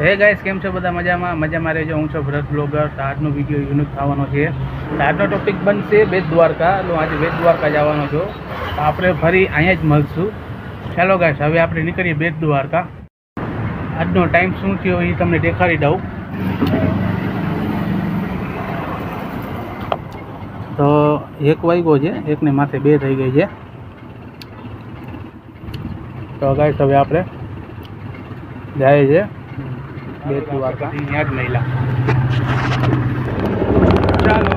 હે ગાઈસ, કેમ છો બધા? મજામાં રહેજો. હું છું ભરત બ્લોગર. તો આજનો વિડીયો યુનિક થવાનો છે. તો આજનો ટોપિક બનશે બેટ દ્વારકા. હું આજે બેટ દ્વારકા જવાનો છું. તો આપણે ફરી અહીંયા જ મળશું. ચાલો ગાઈસ, હવે આપણે નીકળીએ બેટ દ્વારકા. આજનો ટાઈમ શું થયો એ તમને દેખાડી દઉં. તો 1 વાગ્યો છે, 1 ને માથે 2 થઈ ગઈ છે. તો ગાઈસ, હવે આપણે જાય છે બેટ દ્વારકા. ત્યાં જ મહિલા. ચાલો.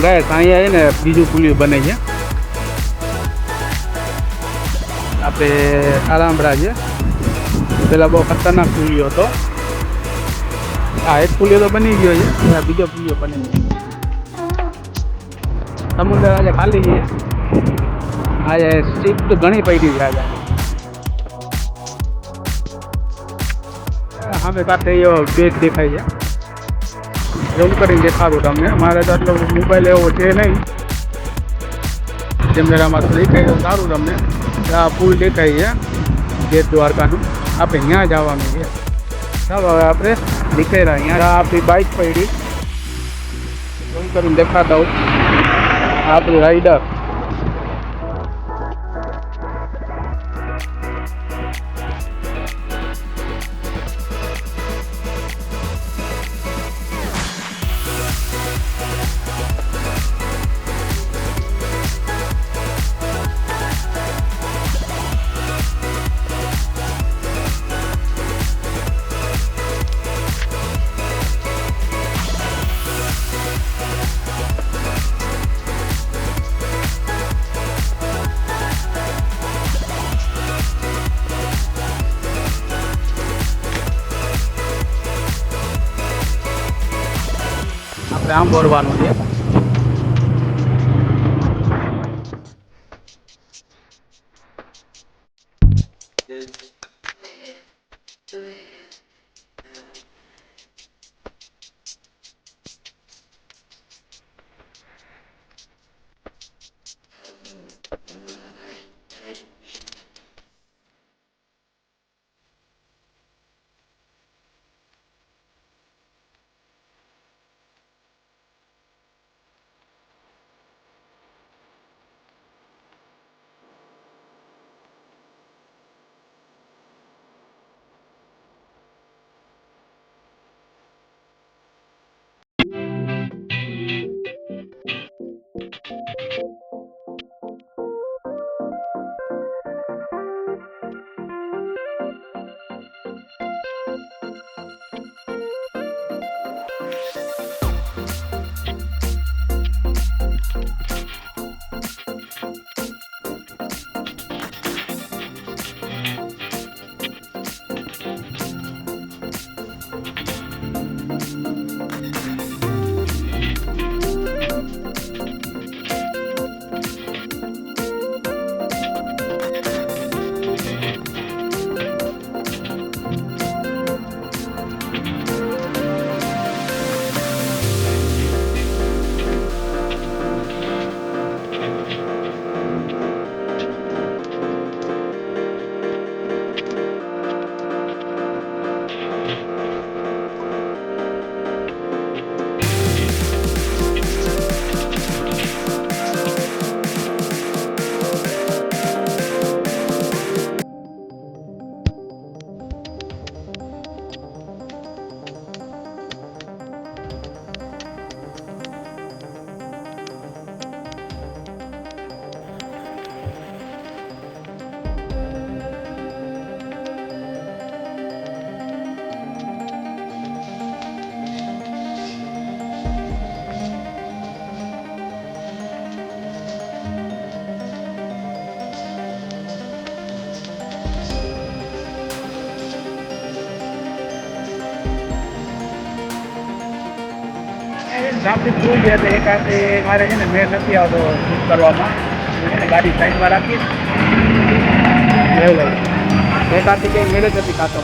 ગાઈસ, અહીંયા ને બીજું પુલિયું બને છે. આપણે આરામડા છે. પેલા બહુ ખતરનાક પુલિયો હતો. આ એક પુલિયો તો બની ગયો છે. આ બીજો પુલિયો બને છે. સમુદ્ર આજે ખાલી છે. આજે શિફ્ટ ઘણી પડી છે. આજે સામે કાંઠે એવો બેટ દેખાય છે. ઝૂમ કરીને દેખાડું તમને. મારે તો આટલો મોબાઈલ એવો છે નહીં. કેમેરામાં તો દેખાય તો સારું તમને. આ પુલ દેખાય છે બેટ દ્વારકાનું. આપણે ત્યાં જવાનું છે. ચાલો, હવે આપણે નીકળ્યા. અહીંયા આપણી બાઇક પડી. ઝૂમ કરીને દેખાતા હોઉં. આપણી રાઈડર. આપણે આમ બોરવાનું છે. ટ્રાફિક ફૂલ છે એટલે એક હાથે મારે છે ને મેળ નથી આવતો શૂટ કરવામાં એટલે ગાડી સાઈડમાં રાખી એવું લાગે એક હાથે કંઈ મેળ જ નથી ખાતો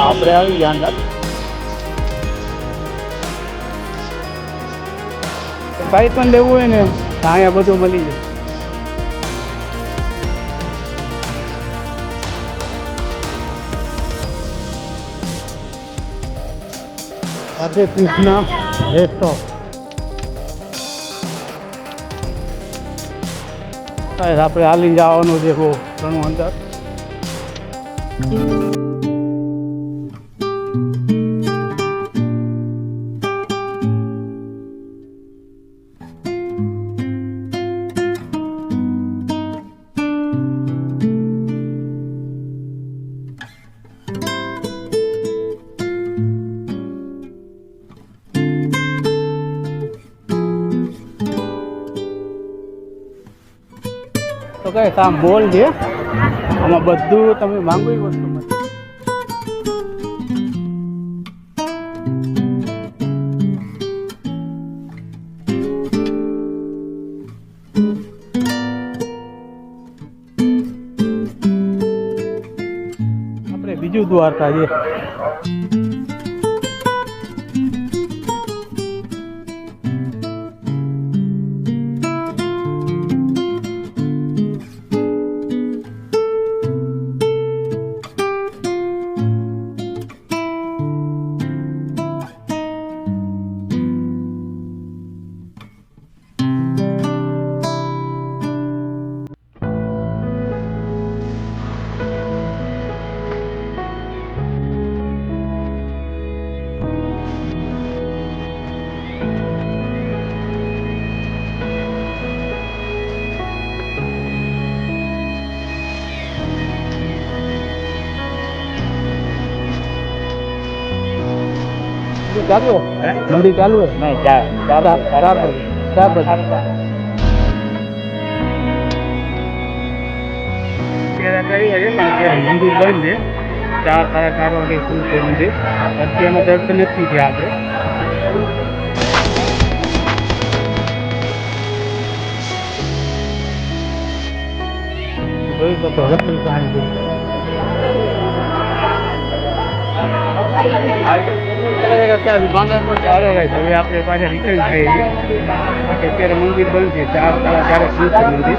આપણે આવી ગયા અંદર કાંઈ પણ લેવું હોય ને તો અહીંયા બધું મળી જાય રાધે કૃષ્ણ રેસ્ટોરન્ટ આપણે હાલીને જવાનું છે બહુ ઘણું અંદર તો કઈ આ મોલ છે આમાં બધું તમે માંગો એ વસ્તુ મળે આપણે બીજું દ્વારકા છે चालू है मंदिर चालू है नहीं चार मंदिर बंद है 4-4:30 वागे खुल है मंदिर અત્યારમાં દર્શન નથી થયા આપણે જોઈ શકો રતન કહાની क्या बांधा पर जा रहा है હવે આપણે પાછા રિટર્ન થઈ અત્યારે મંદિર બંધ છે 4-4:30 ખુલશે મંદિર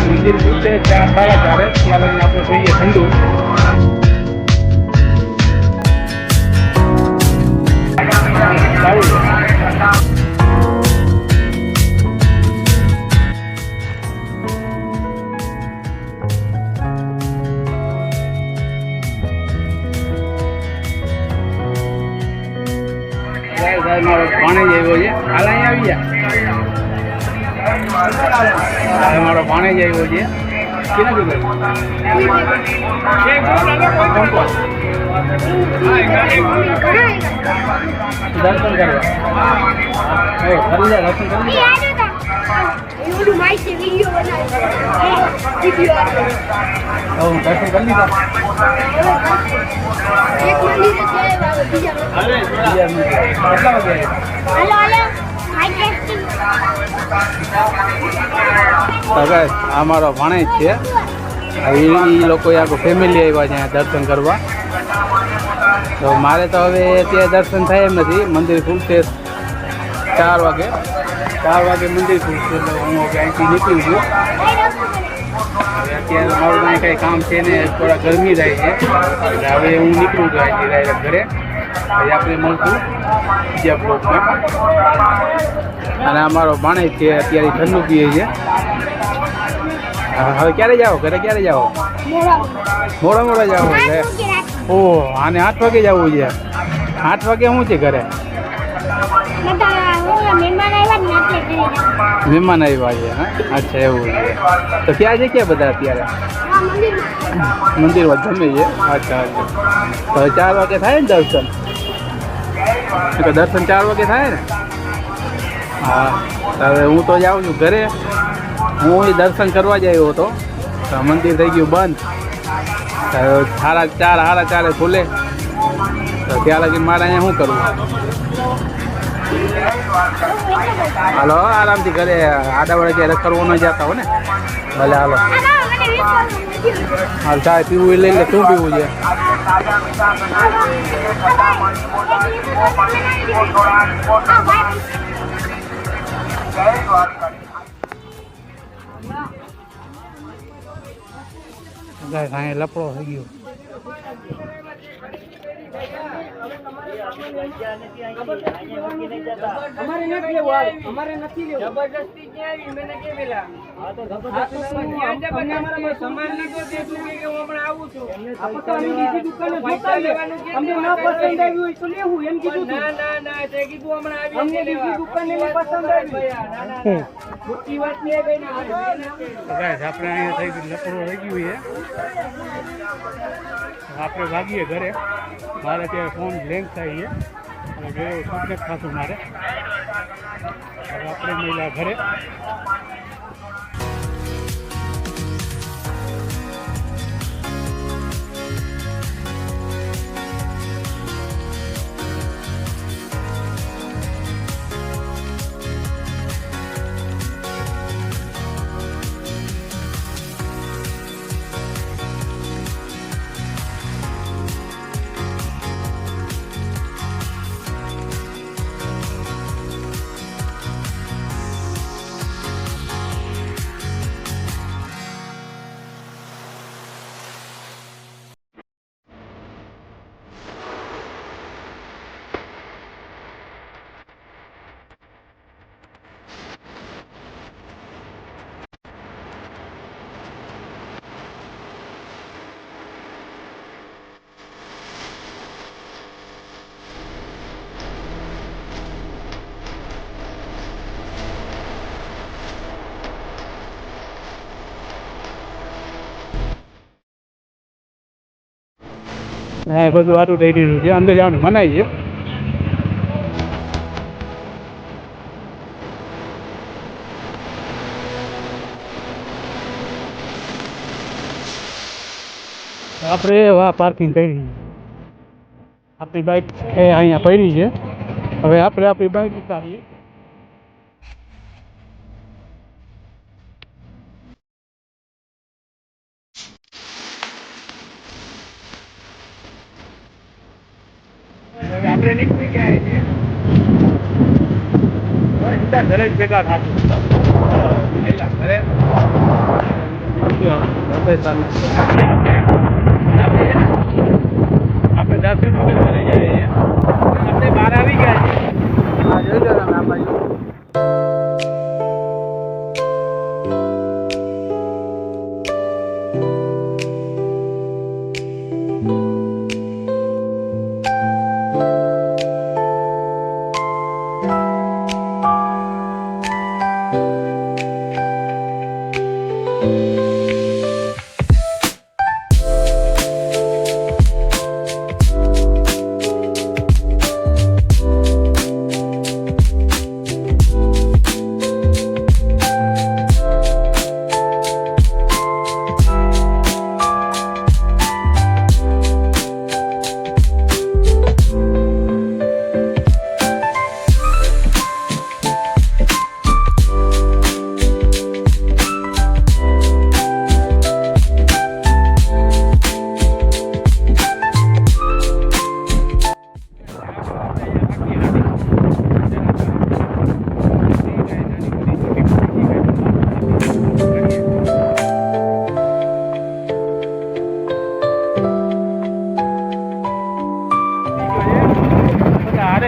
મંદિર ખુલશે 4-4:30 ત્યાં લઈને આપણે જોઈએ ઠંડુ મારો પાણી આવ્યો છે હાલ અહીંયા આવી ગયા મારો પાણી જ આવ્યો છે કેટલા દર્શન કરવા દર્શન કરી આ મારો ભાણેજ છે એ લોકોએ આખું ફેમિલી આવ્યા છે દર્શન કરવા તો મારે તો હવે ત્યાં દર્શન થાય એમ નથી મંદિર ખુલશે 4 વાગે મંદિર ખુલશે એટલે હું અહીંથી નીકળી ગયો અત્યારે મારું કંઈ કામ છે ને થોડા ગરમી થાય છે એટલે હવે હું નીકળું છું અહીંથી ડાયરેક્ટ ઘરે પછી આપણે મળશું બીજા બ્લોકમાં અને અમારો ભાણેજ છે અત્યારે ઠંડુ પીએ છે હવે ક્યારે જાઓ ઘરે ક્યારે જાઓ મોડા જાઓ એટલે ઓહ આને 8 વાગે જવું છે 8 વાગે શું છે ઘરે મહેમાન આવ્યા છે હા અચ્છા એવું છે તો ક્યાં છે ક્યાં બધા અત્યારે મંદિરમાં જમે છે અચ્છા અચ્છા તો 4 વાગે થાય ને દર્શન દર્શન 4 વાગે થાય ને હા હવે હું તો જાઉં છું ઘરે હું દર્શન કરવા જ આવ્યો હતો તો મંદિર થઈ ગયું બંધ 4:30 ખુલે તો ત્યાં લગી મારે અહીંયા શું કરવું હાલો આરામથી ઘરે આડાવડે ક્યારે રખડવો ન જતા હો ને ભલે હાલો હાલ ચા પીવું એ લઈ લે શું પીવું છે લપડો થઈ ગયો અમારે નથી લેવું જબરદસ્તી ક્યાં આવી મને કે પેલા હા તો જબરદસ્તી સમાન લીધો તે તું કે હું હમણાં આવું છું આપણે બીજી દુકાને પૈસા લેવાનું કે અમને ના પસંદ આવ્યું હોય તો લેવું એમ કીધું ના તે કીધું હમણાં આવી અમને બીજી દુકાને પસંદ આવી ના મોટી વાત નહીં કઈ ના ગાઈસ આપણે અહીંયા થઈ ગયું લપડો થઈ ગયું છે આપણે ભાગીએ ઘરે મારે ત્યાં ફોન બ્લેન્ક થાય છે અને ઘરે સુટકેસ ખાશું મારે હવે આપણે મહિલા ઘરે હા બધું સારું થઈ રહ્યું છે અંદર જવાનું મનાય છે આપણે વાહ પાર્કિંગ કરી આપણી બાઇક એ અહીંયા પડી છે હવે આપણે આપણી બાઇક ઉતારીએ આપણે નીકળી ગયા છીએ ઘરે જ ભેગા થાશું ઘરે આપણે 10 મિનિટ ઘરે જઈએ આપણે બહાર આવી ગયા છીએ હા જોઈ લો તમે આ બાજુ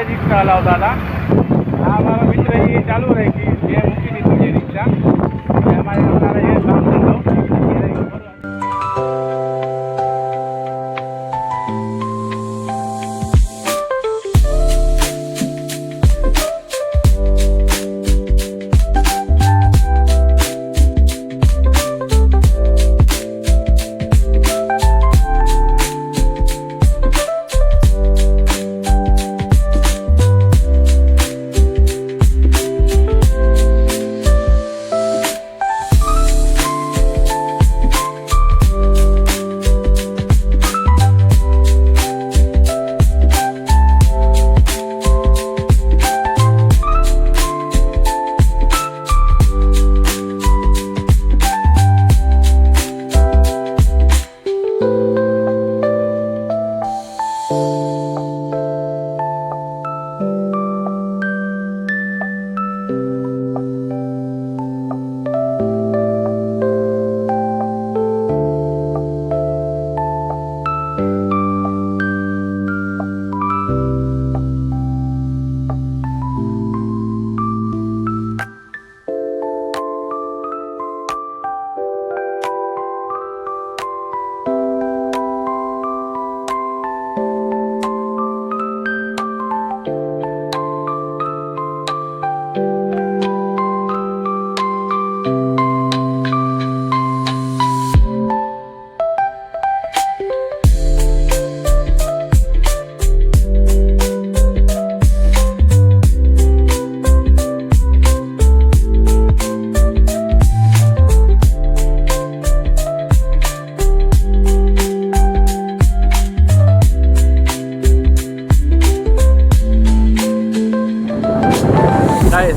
રિક્ષા હલાવતા હતા આ મારા મિત્ર એ ચાલુ રહી ગઈ જે મૂકી દીધું છે રિક્ષા અમારે અમારે એ કામ ધંધો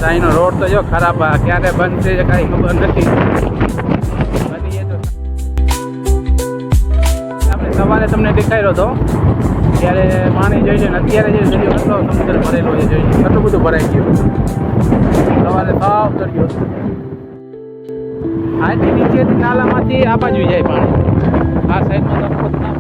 અહીંનો રોડ તો જો ખરાબ આ ક્યારે બંધ છે કાંઈ ખબર નથી. બની તો આપણે સવારે તમને દેખાડ્યો હતો ત્યારે પાણી જોઈ છે ને અત્યારે જે દરિયો કેટલો સમુદ્ર ભરેલો છે જોઈ કેટલું બધું ભરાઈ ગયું. સવારે સાફ દરિયો આથી નીચેથી નાલામાંથી આ બાજુ જાય પાણી. આ સાઈડમાં તો ના પડે.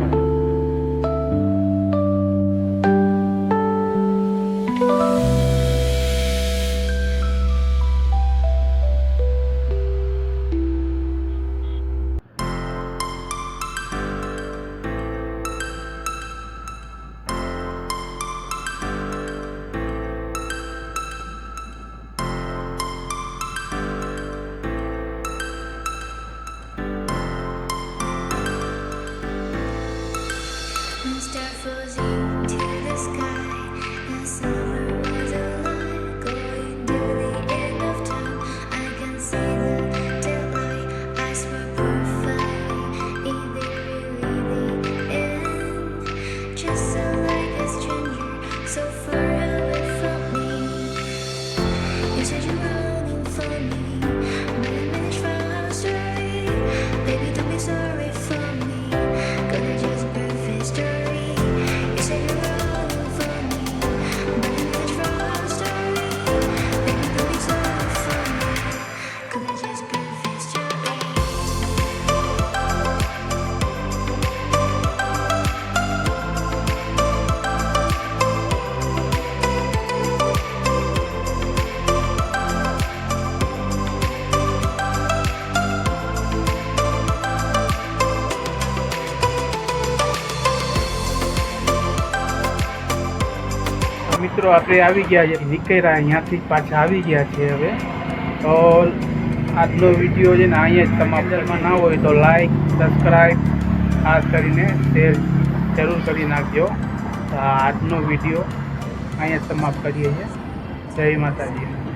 Star floating to the sky. The summer was alive, going to the end of time. I can see the daylight. I swear perfectly, is it really the end? Just so like a stranger, so far away from me. You said you're running for me, but I managed from our story. Baby, don't be sorry for me, 'cause it's just perfect story. You said you're running for me, but I managed from our story. Baby, don't be sorry for me, 'cause it's just perfect story. મિત્રો આપણે આવી ગયા છે નીકળ્યા અહીંયાથી પાછા આવી ગયા છે હવે. તો આજનો વિડીયો છે ને અહીંયા જ સમાપ્તમાં ના હોય તો લાઈક સબસ્ક્રાઈબ ખાસ કરીને શેર જરૂર કરી નાખજો. તો આજનો વિડીયો અહીંયા જ સમાપ્ત કરીએ છીએ. જય માતાજી.